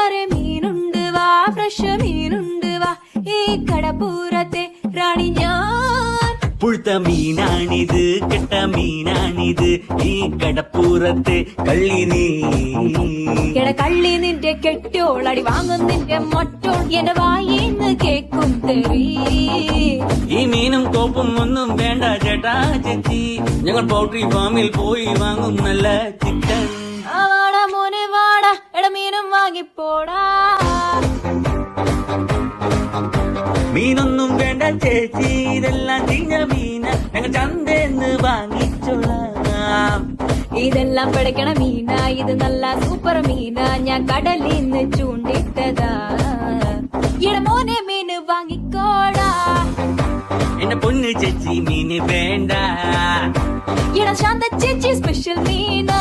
കൂട്ടുകാരെ മീനുണ്ട് വാ, ഫ്രഷ് മീനുണ്ട് വാ, ഈ കടപ്പൂരത്തെ റാണി ഞാൻ. പുഴുത്ത മീനാണിത്, കെട്ട മീനാണിത്, ഈ കടപ്പൂരത്തെ കള്ളി നീ. കള്ളി നിന്റെ കെട്ടോളടി വാങ്ങും നിന്റെ മൊട്ടോൾ, എന്റെ വായിന്ന് കേക്കും തെറി. ഈ മീനും കോപ്പും ഒന്നും വേണ്ട ചേട്ടാ ചേച്ചി, ഞങ്ങൾ പൗൾട്രി ഫാമിൽ പോയി വാങ്ങും നല്ല ചിക്കൻ. വാടാ മോനെ വാടാ, മീനും വാങ്ങിപ്പോടാ. മീനൊന്നും വേണ്ട ചേച്ചി, ഇതെല്ലാം ചീഞ്ഞ മീന, ഞങ്ങൾ ചന്തേന്ന് വാങ്ങിച്ചോളാം. ഇതെല്ലാം പിടയ്ക്കണ മീന, ഇത് നല്ല സൂപ്പർ മീന, ഞാൻ കടലിന്ന് ചൂണ്ടിട്ടതാ. മോനെ മീന് വാങ്ങിക്കോടാ. എന്റെ പൊന്ന് ചേച്ചി മീന് വേണ്ട. ശാന്ത ചേച്ചി സ്പെഷ്യൽ മീന.